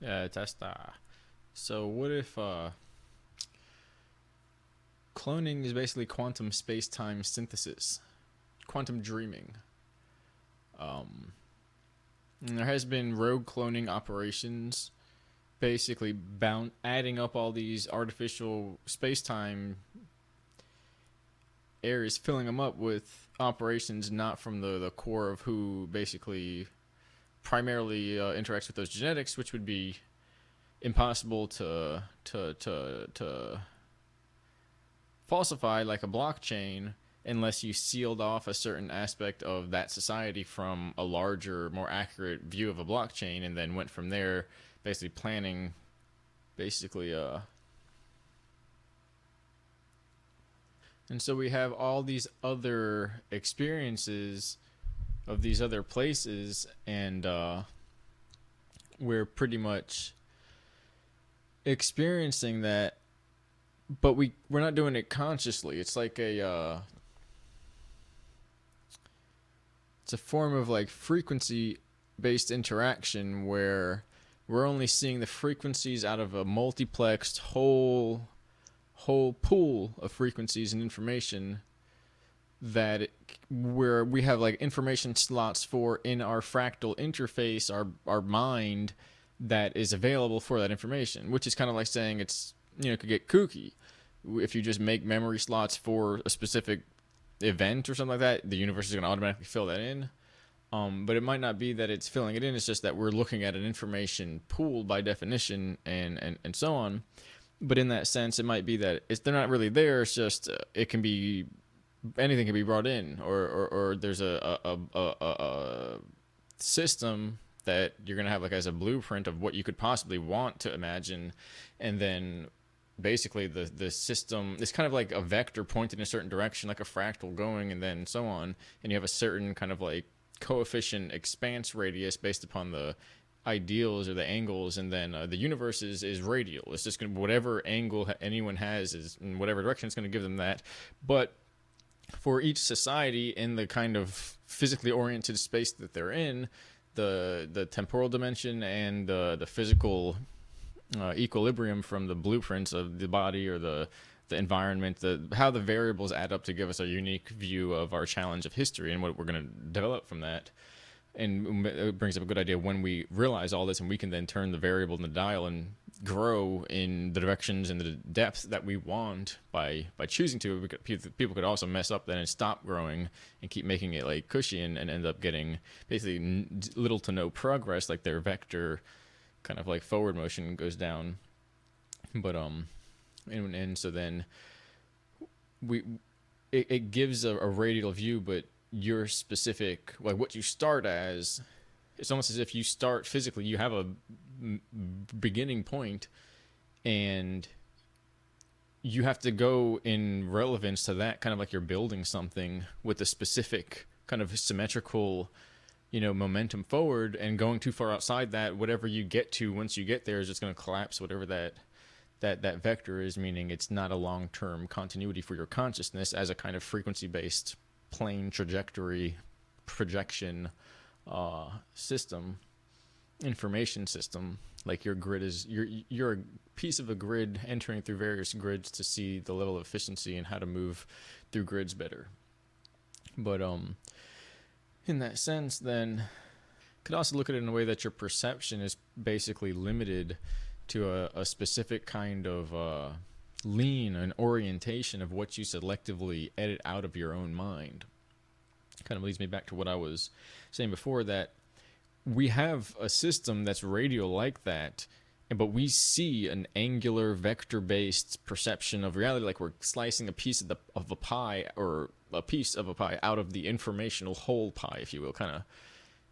Yeah, testa. So what if cloning is basically quantum space-time synthesis, quantum dreaming? And there has been rogue cloning operations, basically bound adding up all these artificial space-time areas, filling them up with operations not from the core of who basically primarily interacts with those genetics, which would be impossible to falsify like a blockchain unless you sealed off a certain aspect of that society from a larger, more accurate view of a blockchain, and then went from there, basically planning, basically. And so we have all these other experiences of these other places, and we're pretty much experiencing that, but we're not doing it consciously. It's like it's a form of like frequency based interaction where we're only seeing the frequencies out of a multiplexed whole pool of frequencies and information that where we have like information slots for in our fractal interface, our mind, that is available for that information, which is kind of like saying it's, it could get kooky if you just make memory slots for a specific event or something like that. The universe is going to automatically fill that in. But it might not be that it's filling it in. It's just that we're looking at an information pool by definition, and so on. But in that sense, it might be that they're not really there. It's just it can be anything can be brought in, or there's a system that you're gonna have like as a blueprint of what you could possibly want to imagine, and then basically the system is kind of like a vector pointed in a certain direction, like a fractal going, and then so on, and you have a certain kind of like coefficient expanse radius based upon the ideals or the angles, and then the universe is radial. It's just gonna whatever angle anyone has is in whatever direction, it's gonna give them that. But for each society in the kind of physically oriented space that they're in, the temporal dimension and the physical equilibrium from the blueprints of the body or the environment, how the variables add up to give us a unique view of our challenge of history and what we're going to develop from that. And it brings up a good idea when we realize all this, and we can then turn the variable in the dial and grow in the directions and the depth that we want by choosing to. People could also mess up then and stop growing and keep making it like cushy, and end up getting basically little to no progress, like their vector kind of like forward motion goes down. But and so then it gives a radial view, but your specific, like what you start as, it's almost as if you start physically, you have a beginning point, and you have to go in relevance to that, kind of like you're building something with a specific kind of symmetrical, momentum forward, and going too far outside that, whatever you get to once you get there is just going to collapse whatever that vector is, meaning it's not a long-term continuity for your consciousness as a kind of frequency-based plane trajectory projection system, information system. Like your grid is, you're a piece of a grid entering through various grids to see the level of efficiency and how to move through grids better. But in that sense, then could also look at it in a way that your perception is basically limited to a specific kind of lean and orientation of what you selectively edit out of your own mind. Kind of leads me back to what I was saying before, that we have a system that's radial like that, but we see an angular vector-based perception of reality, like we're slicing a piece of a pie, or a piece of a pie out of the informational whole pie, if you will, kind of.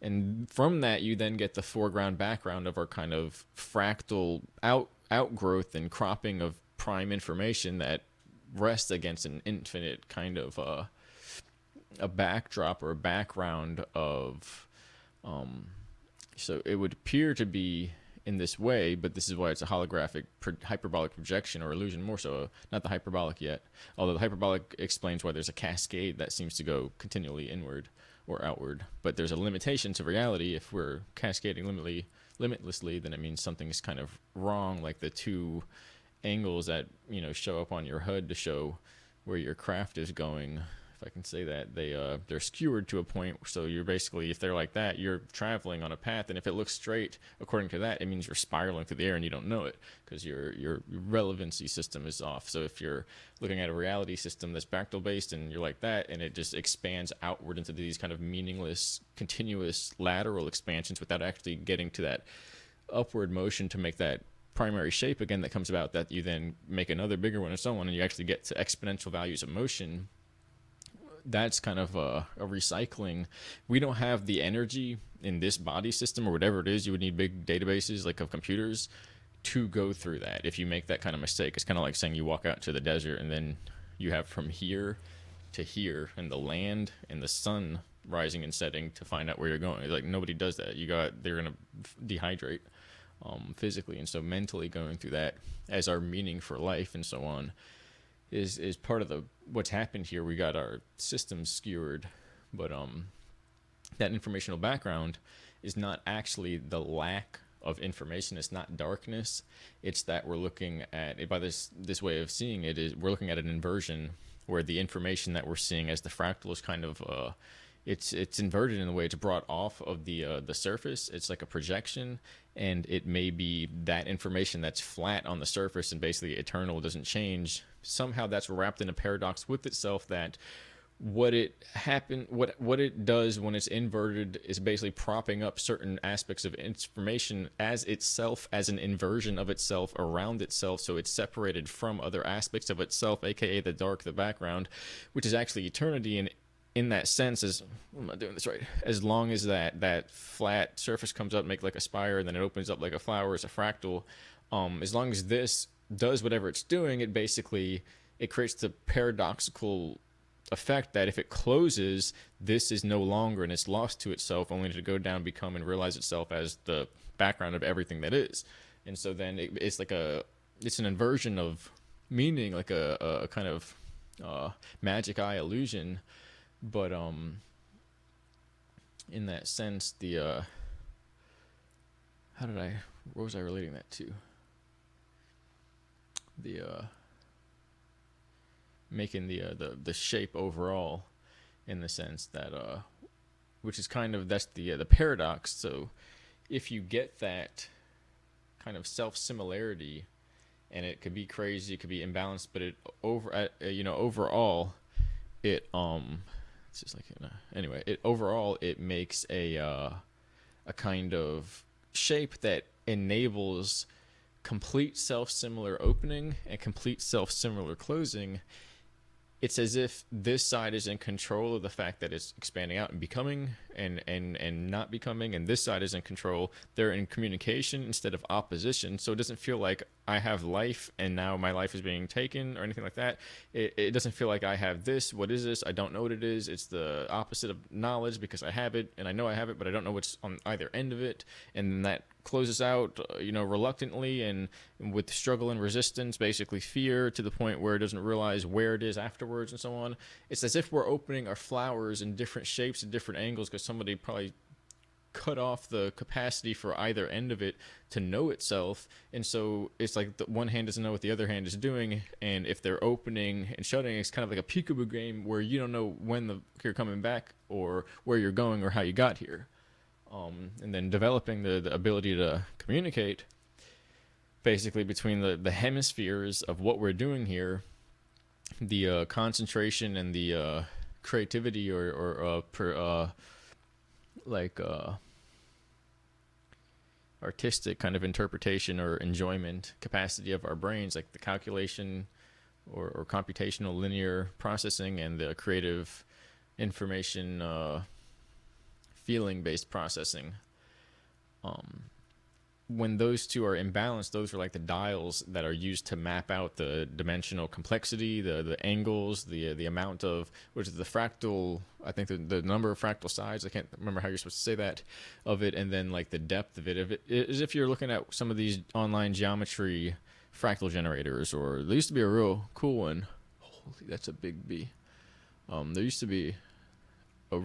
And from that, you then get the foreground background of our kind of fractal outgrowth and cropping of prime information that rests against an infinite kind of a backdrop or a background of so it would appear to be in this way, but this is why it's a holographic hyperbolic projection or illusion, more so not the hyperbolic yet, although the hyperbolic explains why there's a cascade that seems to go continually inward or outward, but there's a limitation to reality if we're cascading limitlessly, then it means something's kind of wrong, like the two angles that, you know, show up on your HUD to show where your craft is going, if I can say that, they're skewered to a point. So you're basically, if they're like that, you're traveling on a path, and if it looks straight according to that, it means you're spiraling through the air and you don't know it, because your relevancy system is off. So if you're looking at a reality system that's fractal based and you're like that, and it just expands outward into these kind of meaningless continuous lateral expansions without actually getting to that upward motion to make that primary shape again that comes about, that you then make another bigger one and so on, and you actually get to exponential values of motion, that's kind of a recycling. We don't have the energy in this body system or whatever it is. You would need big databases like of computers to go through that. If you make that kind of mistake, it's kind of like saying you walk out to the desert and then you have from here to here and the land and the sun rising and setting to find out where you're going. Like, nobody does that. They're gonna dehydrate physically, and so mentally going through that as our meaning for life and so on is part of what's happened here. We got our systems skewered, but that informational background is not actually the lack of information. It's not darkness. It's that we're looking at it by this way of seeing it is we're looking at an inversion where the information that we're seeing as the fractal is kind of it's inverted in the way it's brought off of the surface. It's like a projection, and it may be that information that's flat on the surface and basically eternal, doesn't change. Somehow that's wrapped in a paradox with itself, that what it does when it's inverted is basically propping up certain aspects of information as itself, as an inversion of itself around itself, so it's separated from other aspects of itself, aka the dark, the background, which is actually eternity. And in that sense, am I doing this right? As long as that flat surface comes up, make like a spire, and then it opens up like a flower as a fractal. As long as this does whatever it's doing, it creates the paradoxical effect that if it closes, this is no longer, and it's lost to itself, only to go down, become, and realize itself as the background of everything that is. And so then it's an inversion of meaning, like a kind of magic eye illusion. But in that sense, what was I relating that to? Making the shape overall, in the sense that which is kind of, that's the paradox. So if you get that kind of self-similarity, and it could be crazy, it could be imbalanced, but overall it it's just like, anyway, overall it makes a kind of shape that enables complete self-similar opening and complete self-similar closing. It's as if this side is in control of the fact that it's expanding out and becoming and not becoming, and this side is in control. They're in communication instead of opposition, so it doesn't feel like I have life and now my life is being taken or anything like that. It doesn't feel like I have this. What is this? I don't know what it is. It's the opposite of knowledge, because I have it and I know I have it, but I don't know what's on either end of it. And then that closes out, reluctantly and with struggle and resistance, basically fear, to the point where it doesn't realize where it is afterwards and so on. It's as if we're opening our flowers in different shapes and different angles, because somebody probably cut off the capacity for either end of it to know itself. And so it's like the one hand doesn't know what the other hand is doing, and if they're opening and shutting, it's kind of like a peekaboo game where you don't know when you're coming back or where you're going or how you got here. And then developing the ability to communicate basically between the hemispheres of what we're doing here, the concentration and the creativity or artistic kind of interpretation or enjoyment capacity of our brains, like the calculation or computational linear processing, and the creative information feeling-based processing. When those two are imbalanced, those are like the dials that are used to map out the dimensional complexity, the angles, the amount of, which is the fractal, I think the number of fractal sides, I can't remember how you're supposed to say that, of it, and then like the depth of it. As if you're looking at some of these online geometry fractal generators, or there used to be a real cool one. Holy, that's a big B. There used to be a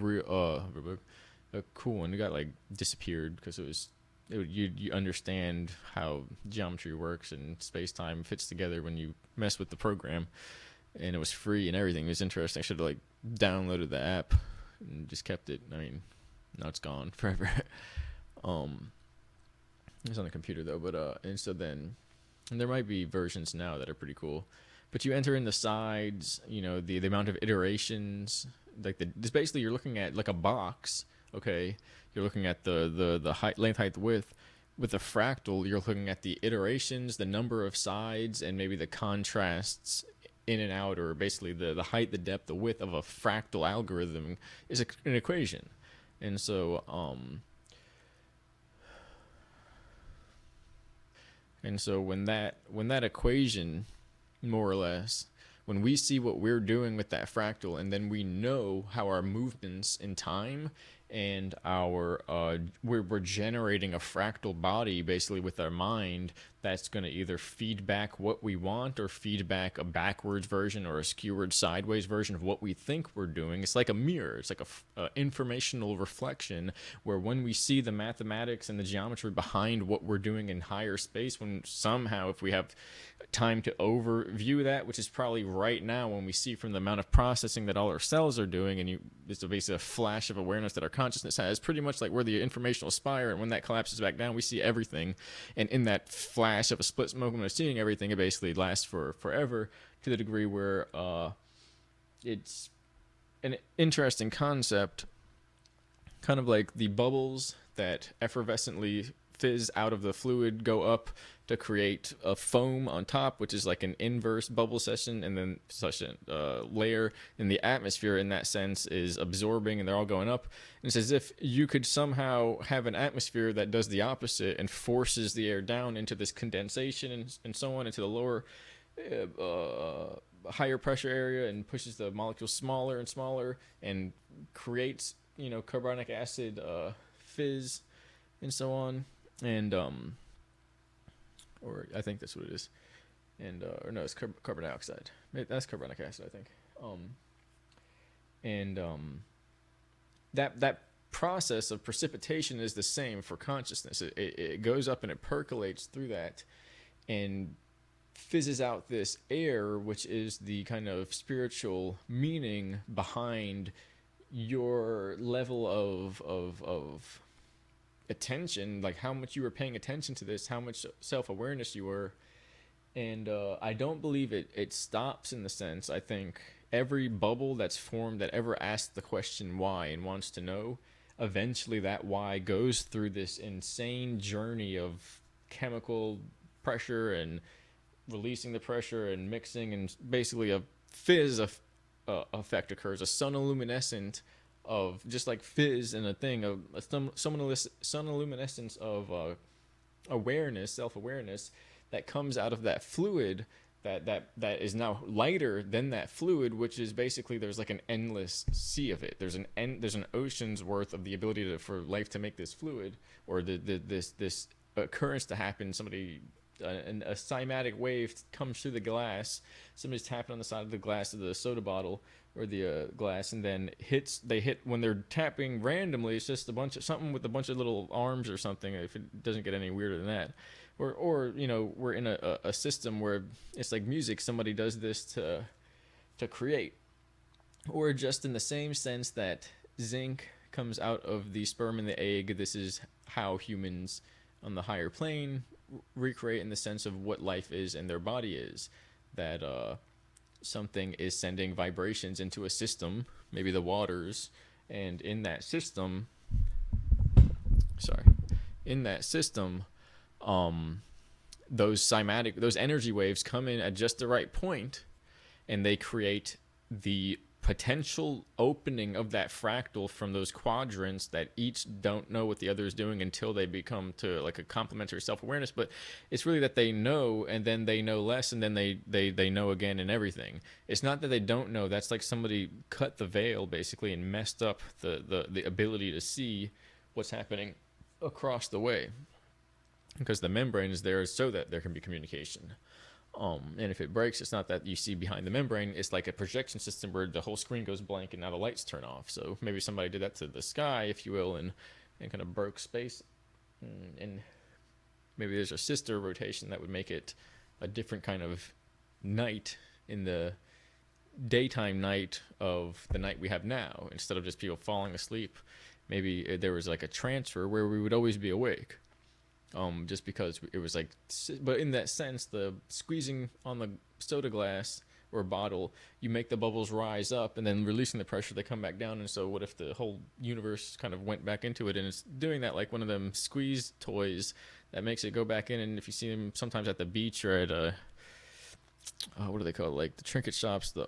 cool one. It got like disappeared because it was you understand how geometry works and space-time fits together when you mess with the program. And it was free and everything. It was interesting. I should have like downloaded the app and just kept it. I mean, now it's gone forever. It's on the computer though, but and so then, and there might be versions now that are pretty cool. But you enter in the sides, the amount of iterations, like this basically you're looking at like a box, okay? You're looking at the height, length, height, width. With a fractal, you're looking at the iterations, the number of sides, and maybe the contrasts in and out, or basically the height, the depth, the width of a fractal algorithm is an equation. And so when that equation, more or less, when we see what we're doing with that fractal, and then we know how our movements in time and we're generating a fractal body basically with our mind that's going to either feed back what we want or feed back a backwards version or a skewered sideways version of what we think we're doing. It's like a mirror. It's like a informational reflection where when we see the mathematics and the geometry behind what we're doing in higher space, when somehow if we have time to overview that, which is probably right now when we see from the amount of processing that all our cells are doing, and it's basically a flash of awareness that our consciousness has, pretty much like we're the informational spire, and when that collapses back down, we see everything. And in that flash of a split moment of seeing everything, it basically lasts for forever, to the degree where it's an interesting concept, kind of like the bubbles that effervescently fizz out of the fluid go up to create a foam on top, which is like an inverse bubble session, and then such a layer in the atmosphere in that sense is absorbing, and they're all going up. And it's as if you could somehow have an atmosphere that does the opposite and forces the air down into this condensation and so on into the lower higher pressure area, and pushes the molecules smaller and smaller and creates carbonic acid fizz and so on. And or I think that's what it is, and or no, it's carbon dioxide. That's carbonic acid, I think. That process of precipitation is the same for consciousness. It goes up and it percolates through that, and fizzes out this air, which is the kind of spiritual meaning behind your level of attention, like how much you were paying attention to this, how much self-awareness you were. And I don't believe it stops in the sense. I think every bubble that's formed that ever asks the question why and wants to know, eventually that why goes through this insane journey of chemical pressure and releasing the pressure and mixing, and basically a fizz effect occurs, a sonoluminescent of, just like fizz in a thing, of a sonoluminescence of awareness, self-awareness, that comes out of that fluid that is now lighter than that fluid, which is basically, there's like an endless sea of it. There's an ocean's worth of the ability for life to make this fluid, or this occurrence to happen. A cymatic wave comes through the glass. Somebody's tapping on the side of the glass of the soda bottle or the glass, and then they hit when they're tapping randomly. It's just something with a bunch of little arms or something, if it doesn't get any weirder than that. Or we're in a system where it's like music. Somebody does this to create. Or just in the same sense that zinc comes out of the sperm and the egg, this is how humans on the higher plane recreate in the sense of what life is and their body is. That something is sending vibrations into a system, maybe the waters, and in that system, those energy waves come in at just the right point, and they create the potential opening of that fractal from those quadrants that each don't know what the other is doing until they become to like a complementary self-awareness. But it's really that they know, and then they know less, and then they know again, and everything. It's not that they don't know. That's like somebody cut the veil basically and messed up the ability to see what's happening across the way, because the membrane is there so that there can be communication. And if it breaks, it's not that you see behind the membrane. It's like a projection system where the whole screen goes blank and now the lights turn off. So maybe somebody did that to the sky, if you will, and kind of broke space and maybe there's a sister rotation that would make it a different kind of night in the daytime night of the night we have now. Instead of just people falling asleep, maybe there was like a transfer where we would always be awake, just because it was like. But in that sense, the squeezing on the soda glass or bottle, you make the bubbles rise up, and then releasing the pressure, they come back down. And so what if the whole universe kind of went back into it, and it's doing that like one of them squeeze toys that makes it go back in. And if you see them sometimes at the beach or at what do they call it, like the trinket shops, the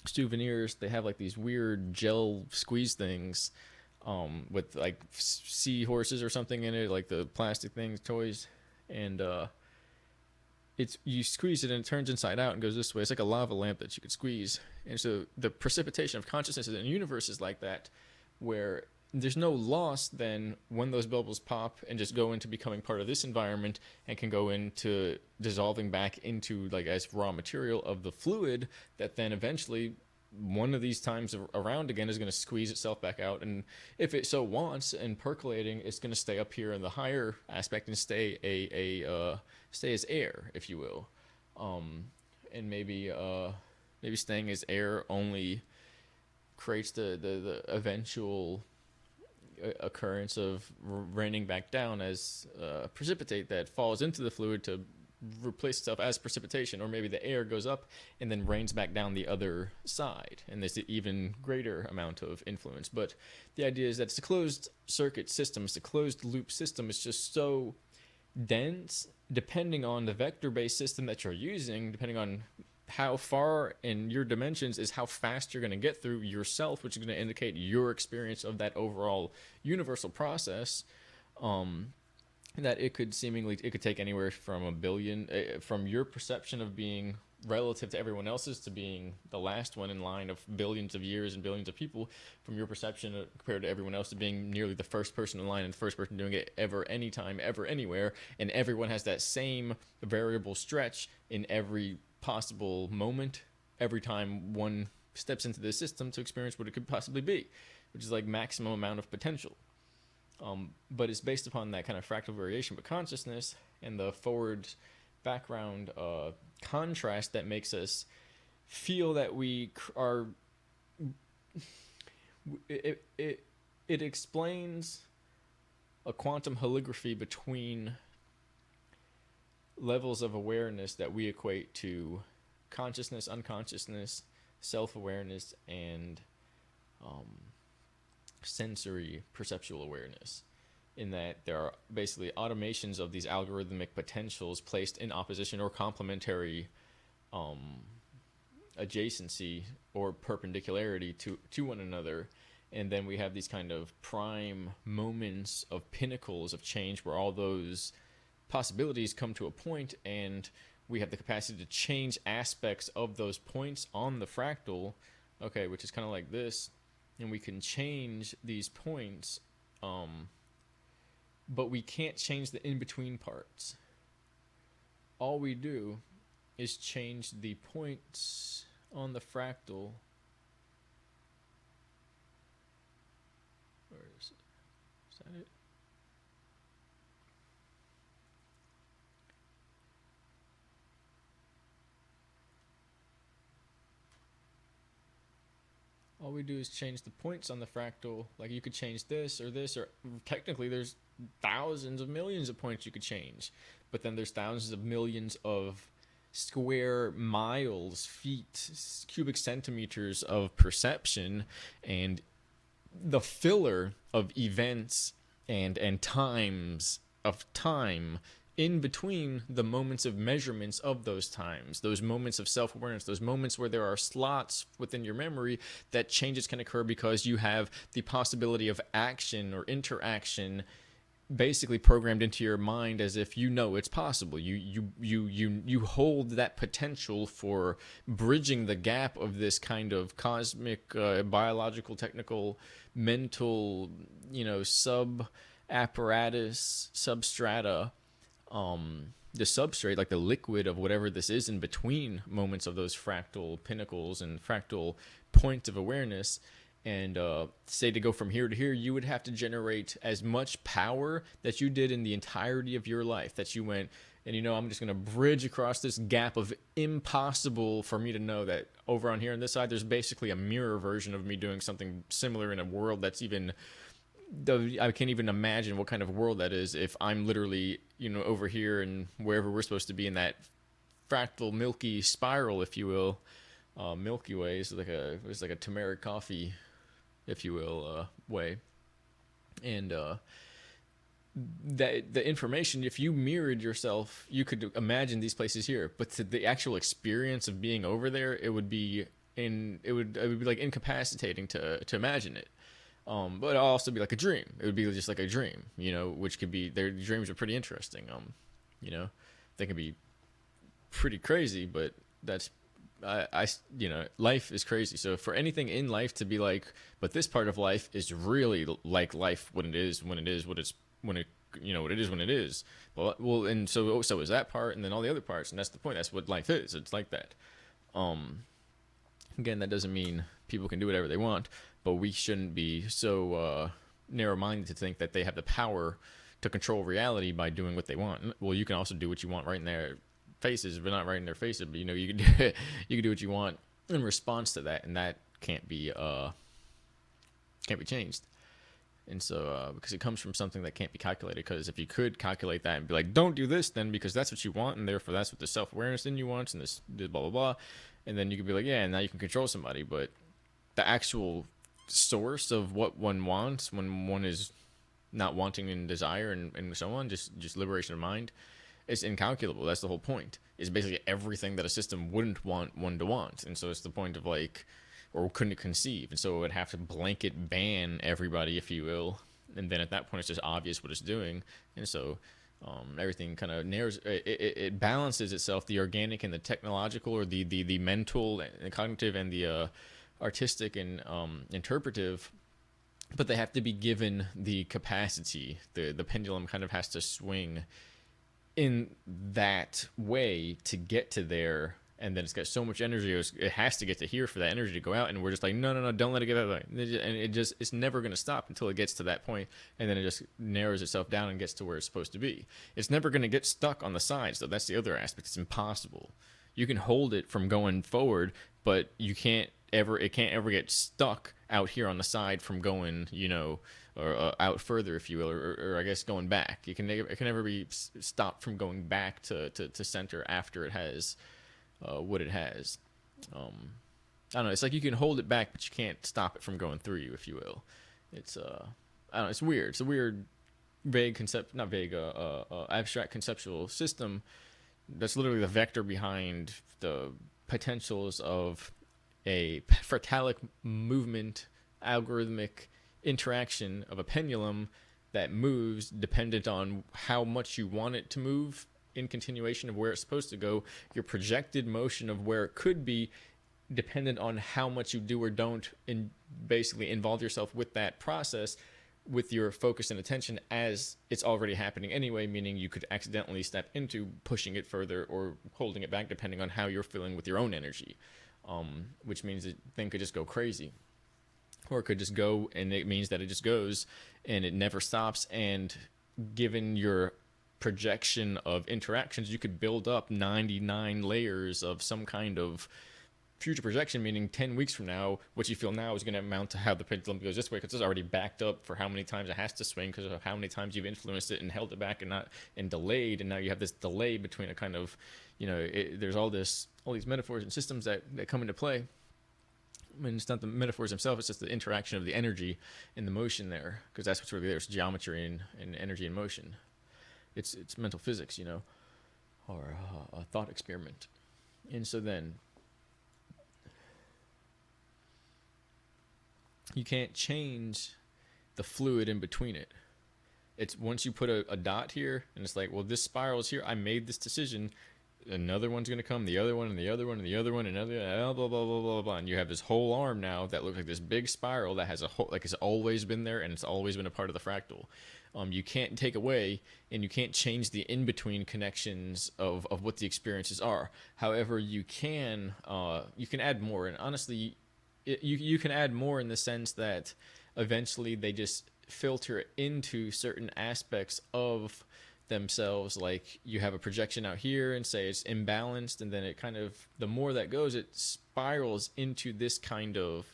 souvenirs, they have like these weird gel squeeze things with like seahorses or something in it, like the plastic things, toys. And it's, you squeeze it and it turns inside out and goes this way. It's like a lava lamp that you could squeeze. And so the precipitation of consciousness in the universe is like that, where there's no loss then when those bubbles pop and just go into becoming part of this environment and can go into dissolving back into like as raw material of the fluid that then eventually one of these times around again is going to squeeze itself back out. And if it so wants and percolating, it's going to stay up here in the higher aspect and stay stay as air, if you will. And maybe staying as air only creates the eventual occurrence of raining back down as precipitate that falls into the fluid to replace itself as precipitation. Or maybe the air goes up and then rains back down the other side, and there's an even greater amount of influence. But the idea is that it's a closed circuit system, it's a closed loop system. It's just so dense, depending on the vector-based system that you're using, depending on how far in your dimensions is how fast you're going to get through yourself, which is going to indicate your experience of that overall universal process. That it could take anywhere from a billion, from your perception of being relative to everyone else's to being the last one in line of billions of years and billions of people, from your perception compared to everyone else to being nearly the first person in line and the first person doing it ever, anytime, ever, anywhere. And everyone has that same variable stretch in every possible moment, every time one steps into the system to experience what it could possibly be, which is like maximum amount of potential. But it's based upon that kind of fractal variation, but consciousness and the forward background contrast that makes us feel that we are. It explains a quantum holography between levels of awareness that we equate to consciousness, unconsciousness, self-awareness, and sensory perceptual awareness, in that there are basically automations of these algorithmic potentials placed in opposition or complementary adjacency or perpendicularity to one another. And then we have these kind of prime moments of pinnacles of change where all those possibilities come to a point, and we have the capacity to change aspects of those points on the fractal, okay, which is kind of like this. And we can change these points, but we can't change the in-between parts. All we do is change the points on the fractal. Where is it? Is that it? All we do is change the points on the fractal. Like you could change this, or technically there's thousands of millions of points you could change. But then there's thousands of millions of square miles, feet, cubic centimeters of perception, and the filler of events and times of time in between the moments of measurements of those times, those moments of self-awareness, those moments where there are slots within your memory that changes can occur because you have the possibility of action or interaction basically programmed into your mind as if you know it's possible. You hold that potential for bridging the gap of this kind of cosmic, biological, technical, mental, sub-apparatus, substrata, the substrate, like the liquid of whatever this is in between moments of those fractal pinnacles and fractal points of awareness. and say to go from here to here, you would have to generate as much power that you did in the entirety of your life, that you went, and I'm just going to bridge across this gap of impossible for me to know that over on here on this side, there's basically a mirror version of me doing something similar in a world that's even, I can't even imagine what kind of world that is if I'm literally, over here and wherever we're supposed to be in that fractal milky spiral, if you will. Milky Way is like a turmeric coffee, if you will, way. And that the information, if you mirrored yourself, you could imagine these places here. But to the actual experience of being over there, it would be like incapacitating to imagine it. But it'll also be like a dream. It would be just like a dream, which could be, their dreams are pretty interesting. They can be pretty crazy, but that's, life is crazy. So for anything in life to be like, but this part of life is really like life when it is what it is when it is. Well, and so is that part, and then all the other parts, and that's the point. That's what life is. It's like that. Again, that doesn't mean people can do whatever they want, but we shouldn't be so narrow-minded to think that they have the power to control reality by doing what they want. Well, you can also do what you want right in their faces, but not right in their faces. But you can do what you want in response to that, and that can't be changed. And so because it comes from something that can't be calculated. Because if you could calculate that and be like, don't do this then because that's what you want, and therefore that's what the self-awareness in you wants, and this blah blah blah, and then you could be like, yeah, and now you can control somebody. But the actual source of what one wants when one is not wanting and desire and so on, just liberation of mind, it's incalculable. That's the whole point. It's basically everything that a system wouldn't want one to want. And so it's the point of like, or couldn't conceive. And so it would have to blanket ban everybody, if you will. And then at that point, it's just obvious what it's doing. And so everything kind of narrows, it balances itself, the organic and the technological, or the mental and the cognitive and the artistic and interpretive. But they have to be given the capacity. The pendulum kind of has to swing in that way to get to there, and then it's got so much energy, it has to get to here for that energy to go out, and we're just like, no, don't let it get that way. And it's never going to stop until it gets to that point, and then it just narrows itself down and gets to where it's supposed to be. It's never going to get stuck on the sides, though. That's the other aspect. It's impossible. You can hold it from going forward, but it can't ever get stuck out here on the side from going, or out further, if you will, or I guess going back. It can never be stopped from going back to center after it has what it has. I don't know. It's like you can hold it back, but you can't stop it from going through you, if you will. It's I don't know. It's weird. It's a weird, abstract conceptual system. That's literally the vector behind the potentials of a fractalic movement, algorithmic interaction of a pendulum that moves dependent on how much you want it to move in continuation of where it's supposed to go. Your projected motion of where it could be dependent on how much you do or don't, and basically involve yourself with that process with your focus and attention as it's already happening anyway, meaning you could accidentally step into pushing it further or holding it back depending on how you're feeling with your own energy, which means the thing could just go crazy. Or it could just go, and it means that it just goes and it never stops. And given your projection of interactions, you could build up 99 layers of some kind of future projection, meaning 10 weeks from now, what you feel now is going to amount to how the pendulum goes this way, because it's already backed up for how many times it has to swing, because of how many times you've influenced it and held it back and delayed. And now you have this delay between a kind of, there's all these metaphors and systems that come into play. I mean, it's not the metaphors themselves, it's just the interaction of the energy and the motion there, because that's what's really there. It's geometry and energy and motion. It's mental physics, or a thought experiment. And so then you can't change the fluid in between it. It's once you put a dot here, and it's like, well, this spiral is here. I made this decision. Another one's going to come, the other one, and the other one, and the other one, and another, blah, blah, blah, blah, blah, blah. And you have this whole arm now that looks like this big spiral that has a whole, like it's always been there, and it's always been a part of the fractal. You can't take away, and you can't change the in-between connections of what the experiences are. However, you can add more. And honestly, you can add more in the sense that eventually they just filter into certain aspects of themselves. Like you have a projection out here and say it's imbalanced, and then it kind of, the more that goes, it spirals into this kind of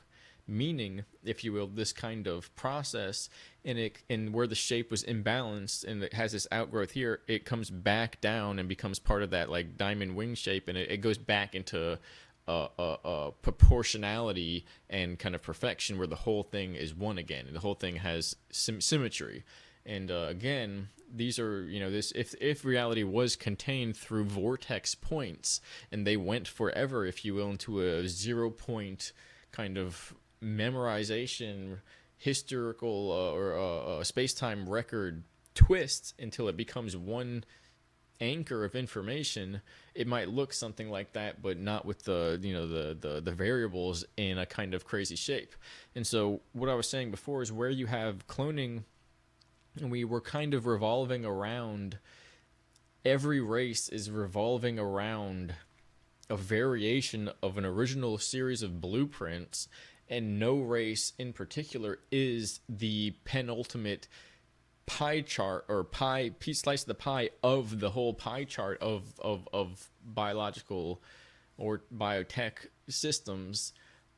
meaning, if you will, this kind of process, and where the shape was imbalanced and it has this outgrowth here, it comes back down and becomes part of that like diamond wing shape, and it goes back into proportionality and kind of perfection, where the whole thing is one again, and the whole thing has symmetry. And again, these are, this, if reality was contained through vortex points and they went forever, if you will, into a 0 point kind of memorization, historical or space-time record twist until it becomes one anchor of information, it might look something like that, but not with the the variables in a kind of crazy shape. And so what I was saying before is where you have cloning, and we were kind of revolving around, every race is revolving around a variation of an original series of blueprints, and no race in particular is the penultimate pie chart or slice of the pie of the whole pie chart of biological or biotech systems,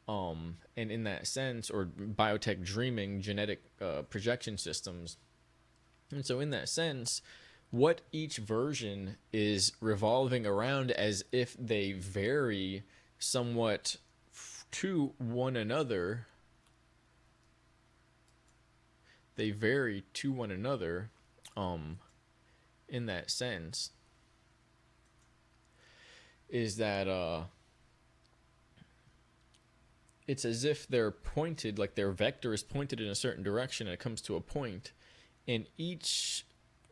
and in that sense, or biotech dreaming genetic projection systems. And so in that sense, what each version is revolving around, as if they vary somewhat to one another, in that sense, is that it's as if they're pointed, like their vector is pointed in a certain direction, and it comes to a point, and each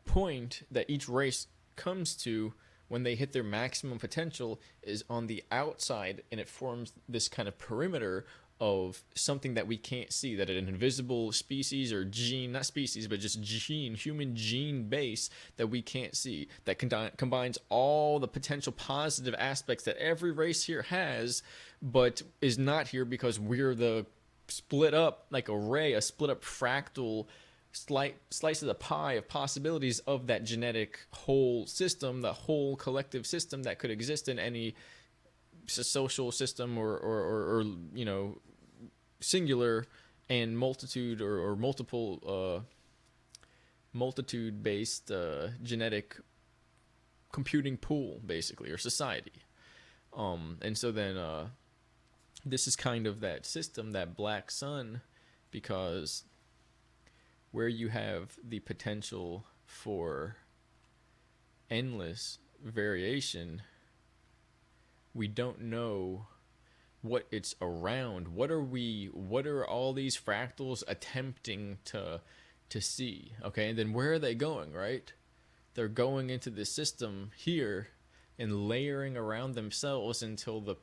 point that each race comes to when they hit their maximum potential is on the outside, and it forms this kind of perimeter of something that we can't see, that an invisible species or gene, not species, but just gene, human gene base that we can't see, that combines all the potential positive aspects that every race here has, but is not here because we're the split up, like a split up fractal slice of the pie of possibilities of that genetic whole system, the whole collective system that could exist in any social system or singular and multitude or multiple multitude based genetic computing pool, basically, or society. And so then this is kind of that system, that black sun, because where you have the potential for endless variation, we don't know what it's around. What are all these fractals attempting to see? Okay, and then where are they going, right? They're going into the system here and layering around themselves until it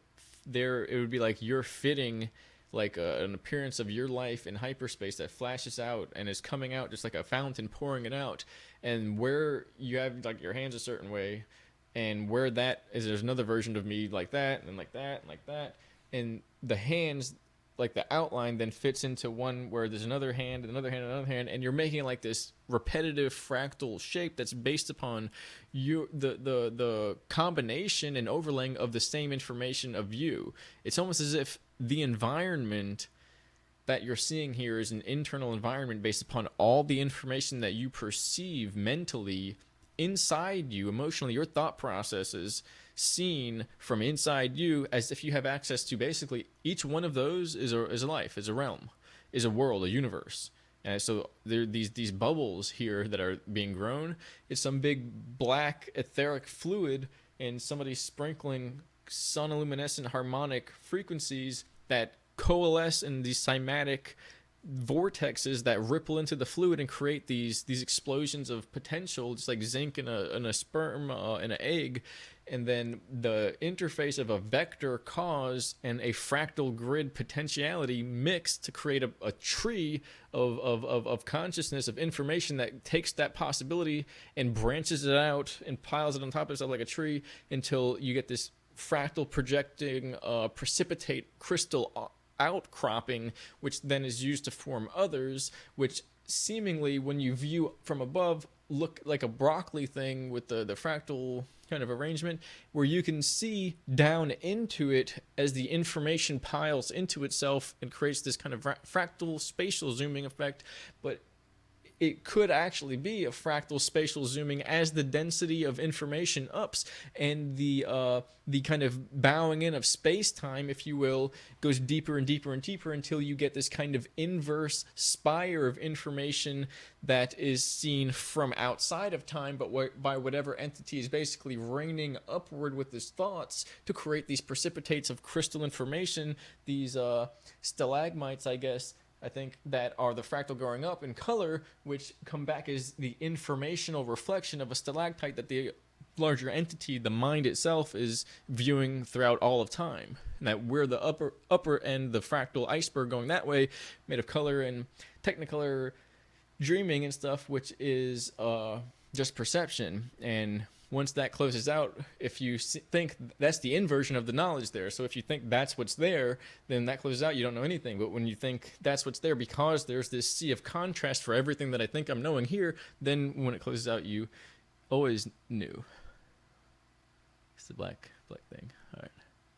would be like you're fitting like an appearance of your life in hyperspace that flashes out and is coming out just like a fountain pouring it out. And where you have like your hands a certain way, and where that is, there's another version of me like that, and then like that, and like that. And the hands, like the outline, then fits into one where there's another hand, another hand, another hand, and you're making like this repetitive fractal shape that's based upon the combination and overlaying of the same information of you. It's almost as if the environment that you're seeing here is an internal environment based upon all the information that you perceive mentally inside you, emotionally, your thought processes seen from inside you, as if you have access to basically each one of those is a life, is a realm, is a world, a universe. And so there are these bubbles here that are being grown. It's some big black etheric fluid, and somebody's sprinkling sonoluminescent harmonic frequencies that coalesce in these cymatic vortexes that ripple into the fluid and create these explosions of potential, just like zinc in a sperm in an egg. And then the interface of a vector cause and a fractal grid potentiality mix to create a tree of consciousness, of information that takes that possibility and branches it out and piles it on top of itself like a tree until you get this fractal projecting precipitate crystal outcropping, which then is used to form others, which seemingly, when you view from above, look like a broccoli thing with the fractal kind of arrangement, where you can see down into it as the information piles into itself and creates this kind of fractal spatial zooming effect. But it could actually be a fractal spatial zooming as the density of information ups, and the kind of bowing in of space-time, if you will, goes deeper and deeper and deeper until you get this kind of inverse spire of information that is seen from outside of time, but by whatever entity is basically raining upward with his thoughts to create these precipitates of crystal information, these stalagmites, I think, that are the fractal going up in color, which come back as the informational reflection of a stalactite that the larger entity, the mind itself, is viewing throughout all of time. And that we're the upper end, the fractal iceberg going that way, made of color and technicolor dreaming and stuff, which is just perception. And once that closes out, if you think that's the inversion of the knowledge there. So if you think that's what's there, then that closes out, you don't know anything. But when you think that's what's there because there's this sea of contrast for everything that I think I'm knowing here, then when it closes out, you always knew. It's the black thing. All right.